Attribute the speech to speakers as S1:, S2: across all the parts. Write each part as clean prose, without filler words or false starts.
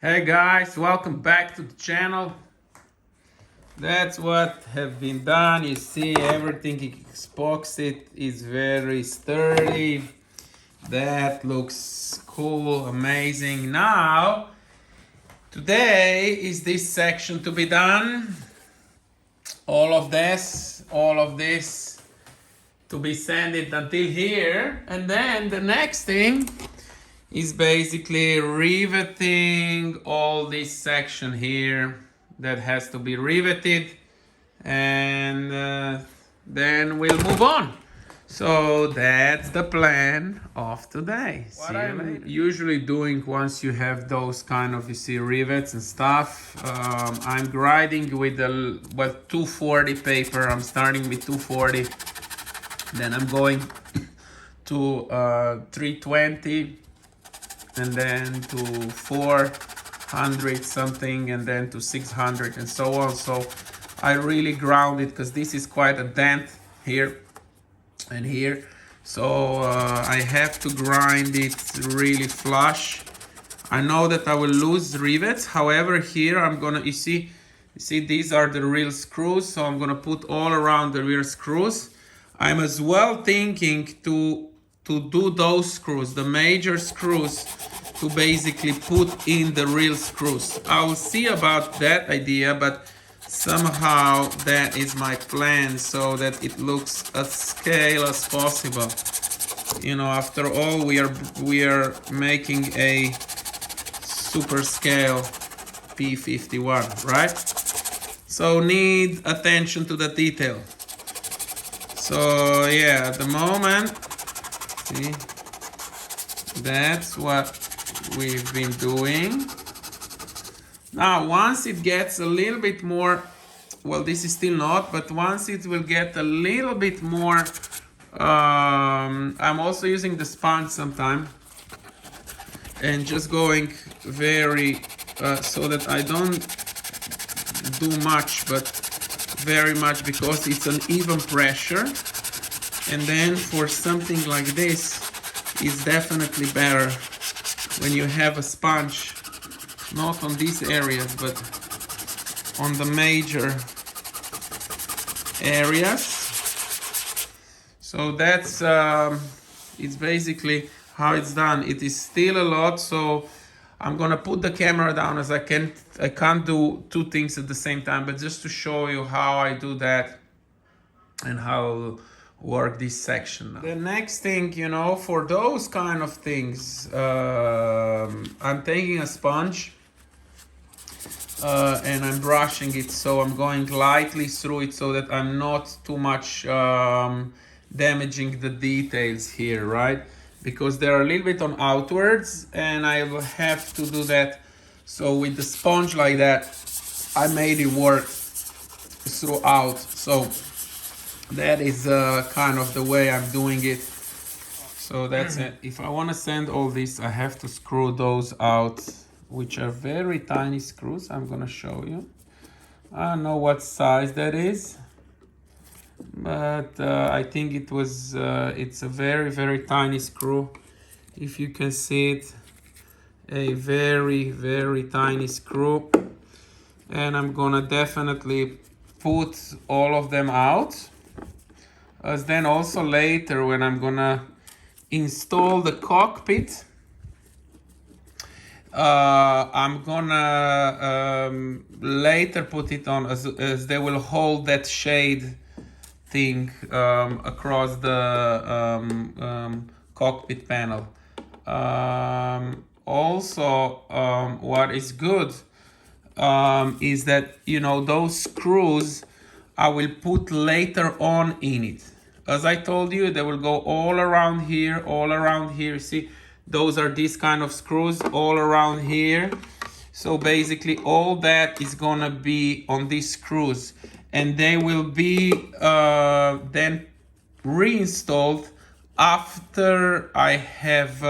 S1: Hey guys, welcome back to the channel. That's what have been done. You see everything epoxy is very sturdy. That looks cool, amazing. Now, today is this section to be done. All of this to be sanded until here. And then the next thing is basically riveting all this section here that has to be riveted, and then we'll move on. So that's the plan of today. What I'm usually doing once you have those kind of, you see, rivets and stuff, I'm grinding with the 240 paper. I'm starting with 240, then I'm going to 320, and then to 400 something, and then to 600, and so on. So I really ground it because this is quite a dent here and here. So I have to grind it really flush. I know that I will lose rivets. However, here I'm gonna, you see these are the real screws. So I'm gonna put all around the rear screws. I'm as well thinking to do those screws, the major screws, to basically put in the real screws. I'll see about that idea, but somehow that is my plan, so that it looks as scale as possible. You know, after all, we are making a super scale P-51, right? So need attention to the detail. So yeah, at the moment, see, that's what we've been doing. Now, once it gets a little bit more, well, this is still not, but once it will get a little bit more, I'm also using the sponge sometime, and just going very, so that I don't do much, but very much, because it's an even pressure. And then for something like this, it's definitely better when you have a sponge, not on these areas, but on the major areas. So that's it's basically how it's done. It is still a lot, so I'm gonna put the camera down, as I can't do two things at the same time, but just to show you how I do that and how work this section now. The next thing, you know, for those kind of things, I'm taking a sponge and I'm brushing it, so I'm going lightly through it so that I'm not too much damaging the details here, right? Because they're a little bit on outwards, and I will have to do that. So with the sponge like that, I made it work throughout. So that is kind of the way I'm doing it. So that's it. If I want to sand all this, I have to screw those out, which are very tiny screws. I'm gonna show you. I don't know what size that is, but I think it was it's a very, very tiny screw. If you can see it, a very, very tiny screw. And I'm gonna definitely put all of them out, as then also later when I'm gonna install the cockpit, I'm gonna later put it on, as they will hold that shade thing across the cockpit panel. Also, what is good is that, you know, those screws I will put later on in it. As I told you, they will go all around here, all around here. See, those are these kind of screws all around here. So basically all that is gonna be on these screws, and they will be then reinstalled after I have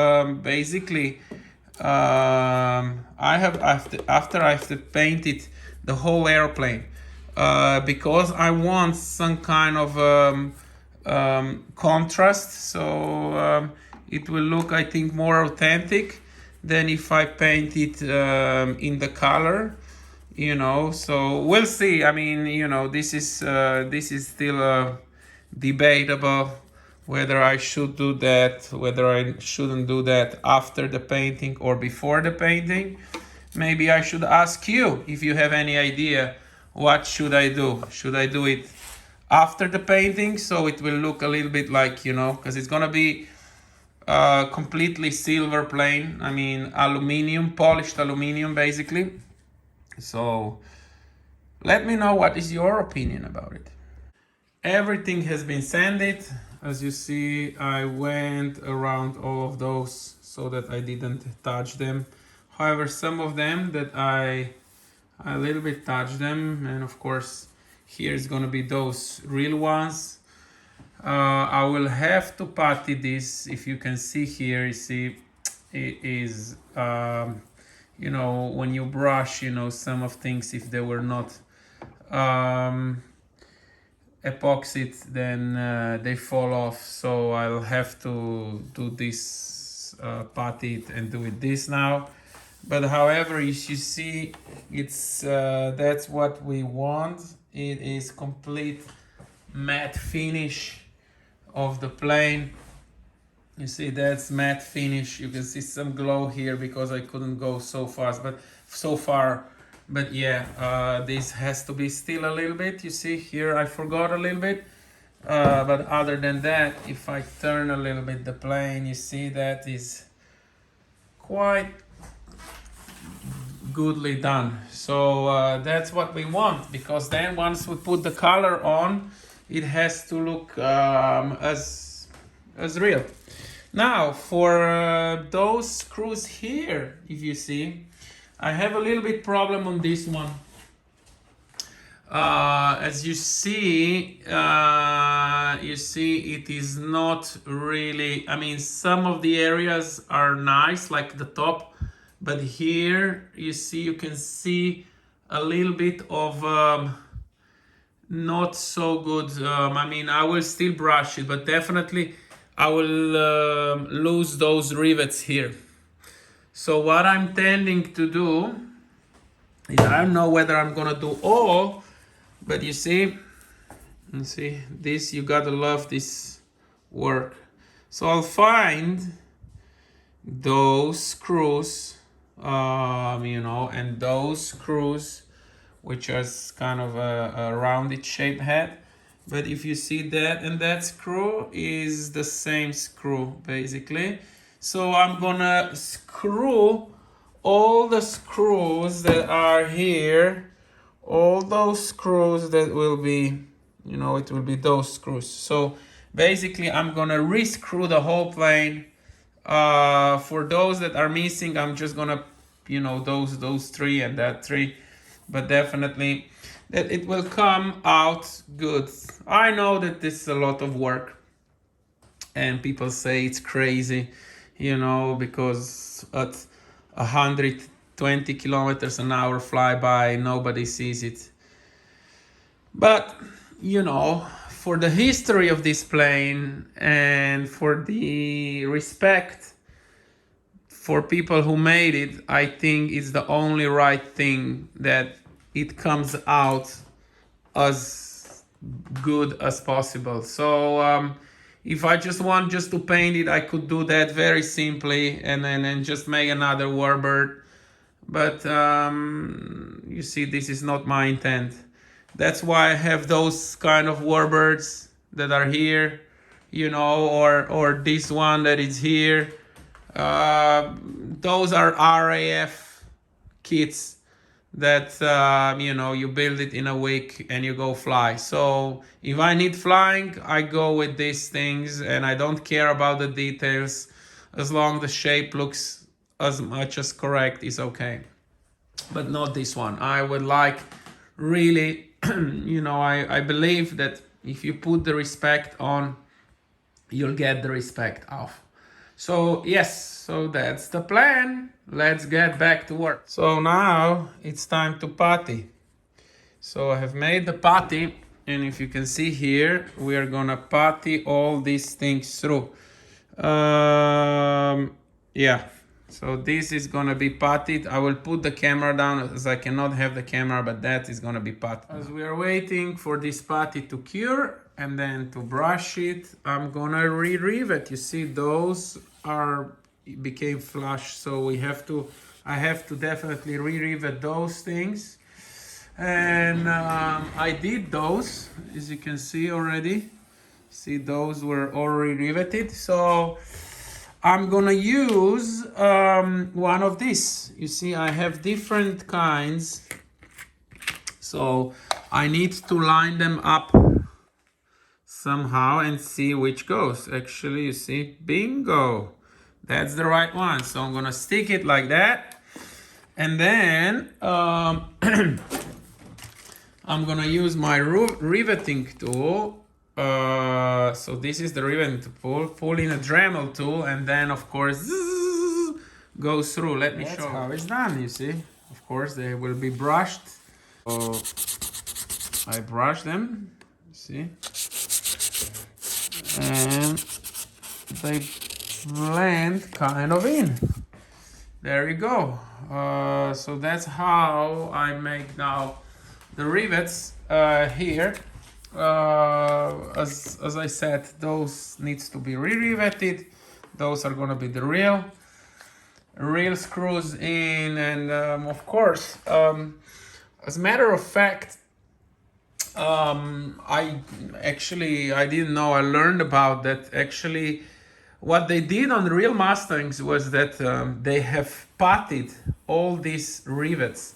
S1: basically after I have to paint it, the whole airplane, because I want some kind of contrast, so it will look, I think, more authentic. than if I paint it in the color, you know. So we'll see. I mean, you know, this is still debatable whether I should do that, whether I shouldn't do that after the painting or before the painting. Maybe I should ask you if you have any idea. What should I do? Should I do it after the painting so it will look a little bit like, you know, because it's gonna be completely silver plain, I mean aluminum, polished aluminum basically. So let me know what is your opinion about it. Everything has been sanded. As you see, I went around all of those so that I didn't touch them. However, some of them that I a little bit touched them, and of course here's gonna be those real ones. I will have to putty this. If you can see here, you see it is you know, when you brush, you know, some of things, if they were not epoxied, then they fall off. So I'll have to do this, putty it and do it this now. But however, as you see, it's that's what we want. It is complete matte finish of the plane. You see, that's matte finish. You can see some glow here because I couldn't go so fast, but so far. But yeah, this has to be still a little bit. You see here, I forgot a little bit. But other than that, if I turn a little bit the plane, you see that is quite goodly done. So that's what we want, because then once we put the color on, it has to look as real. Now for those screws here, if you see, I have a little bit problem on this one. As you see, it is not really, I mean, some of the areas are nice, like the top, but here you see, you can see a little bit of not so good. I mean, I will still brush it, but definitely I will lose those rivets here. So what I'm tending to do is, I don't know whether I'm gonna do all, but you see this, you gotta love this work. So I'll find those screws, you know, and those screws, which are kind of a rounded shaped head. But if you see that, and that screw is the same screw basically. So I'm gonna screw all the screws that are here, all those screws that will be, you know, it will be those screws. So basically I'm gonna re-screw the whole plane. For those that are missing, I'm just gonna, you know, those three and that three, but definitely that it will come out good. I know that this is a lot of work and people say it's crazy, you know, because at 120 kilometers an hour flyby, nobody sees it. But, you know, for the history of this plane and for the respect for people who made it, I think it's the only right thing that it comes out as good as possible. So if I just want to paint it, I could do that very simply and then just make another warbird. But you see, this is not my intent. That's why I have those kind of warbirds that are here, you know, or this one that is here. Those are RAF kits that you know, you build it in a week and you go fly. So if I need flying, I go with these things and I don't care about the details. As long the shape looks as much as correct is okay. But not this one. I would like really, you know, I believe that if you put the respect on, you'll get the respect off. So yes, so that's the plan. Let's get back to work. So now it's time to putty. So I have made the putty, and if you can see here, we are gonna putty all these things through. Yeah, So this is gonna be puttied. I will put the camera down as I cannot have the camera, but that is gonna be puttied. As we are waiting for this putty to cure and then to brush it, I'm gonna re-rivet. You see, those became flush, so I have to definitely re-rivet those things. And I did those, as you can see already. See, those were already riveted. So I'm gonna use one of these. You see, I have different kinds. So I need to line them up somehow and see which goes. Actually, you see, bingo. That's the right one. So I'm gonna stick it like that. And then I'm gonna use my riveting tool. So this is the riveting tool. Pull in a Dremel tool, and then of course goes through. Let me show how it's done. You see, of course they will be brushed. So I brush them. See, and they blend kind of in. There you go. So that's how I make now the rivets here. As I said, those needs to be re-riveted. Those are gonna be the real screws in, and of course, as a matter of fact, I didn't know. I learned about that. Actually, what they did on the real Mustangs was that they have puttied all these rivets.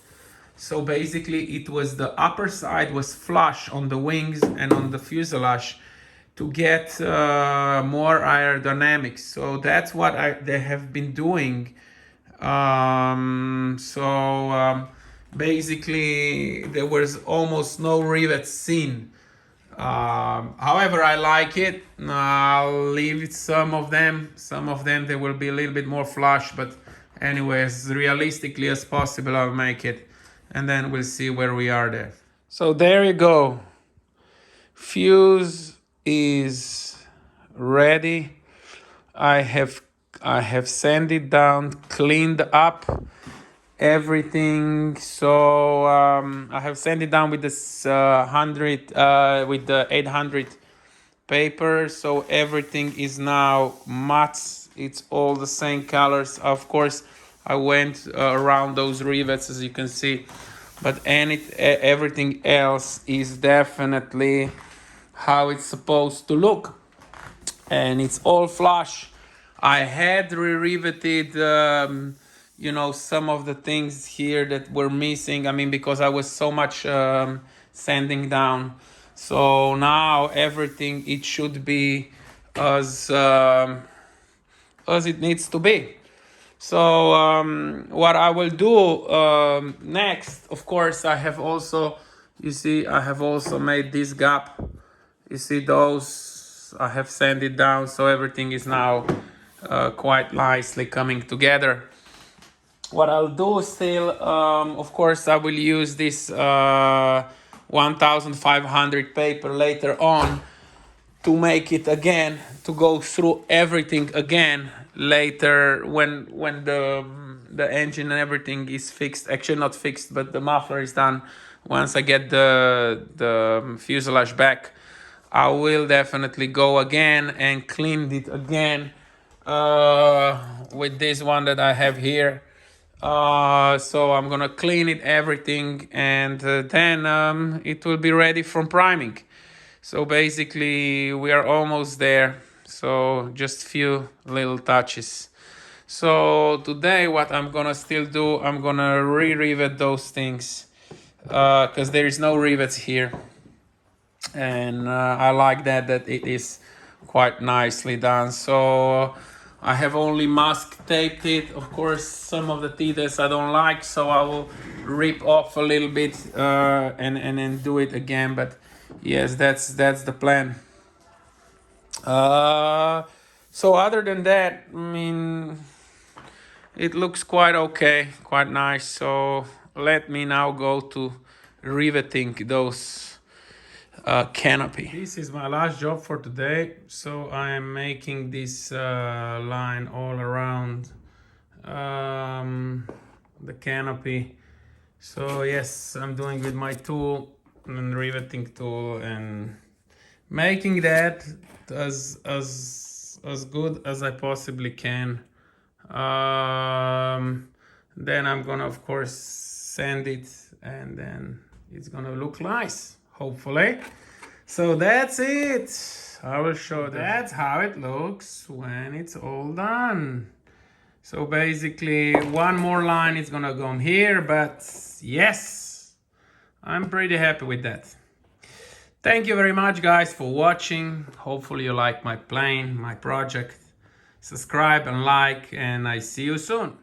S1: So basically it was the upper side was flush on the wings and on the fuselage to get more aerodynamics. So that's what they have been doing. Basically there was almost no rivets seen. However, I like it. I'll leave some of them. Some of them they will be a little bit more flush, but anyways, realistically as possible, I'll make it. And then we'll see where we are there. So there you go. Fuse is ready. I have sanded down, cleaned up everything. So I have sanded down with this 800 paper. So everything is now matte. It's all the same colors. Of course, I went around those rivets, as you can see, but everything else is definitely how it's supposed to look, and it's all flush. I had re-riveted some of the things here that were missing. I mean, because I was so much sanding down. So now everything, it should be as it needs to be. So what I will do next, of course, I have also made this gap. You see those, I have sanded down, so everything is now quite nicely coming together. What I'll do still, of course, I will use this 1500 paper later on to make it again, to go through everything again later when the engine and everything is fixed. Actually not fixed, but the muffler is done. Once I get the fuselage back, I will definitely go again and clean it again with this one that I have here. So I'm gonna clean it, everything, and then it will be ready for priming. So basically we are almost there. So just few little touches. So today what I'm gonna still do, I'm gonna re-rivet those things because there is no rivets here, and I like that it is quite nicely done. So I have only mask taped it. Of course, some of the teethers I don't like, so I will rip off a little bit and then do it again. But yes, that's the plan. So other than that, I mean, it looks quite okay, quite nice. So let me now go to riveting those canopy. This is my last job for today. So I am making this line all around the canopy. So yes, I'm doing with my tool and riveting tool and making that as good as I possibly can. Then I'm gonna of course sand it, and then it's gonna look nice, hopefully. So that's it. I will show that's how it looks when it's all done. So basically one more line is gonna go on here, but yes, I'm pretty happy with that. Thank you very much guys for watching. Hopefully you like my plane, my project. Subscribe and like, and I see you soon.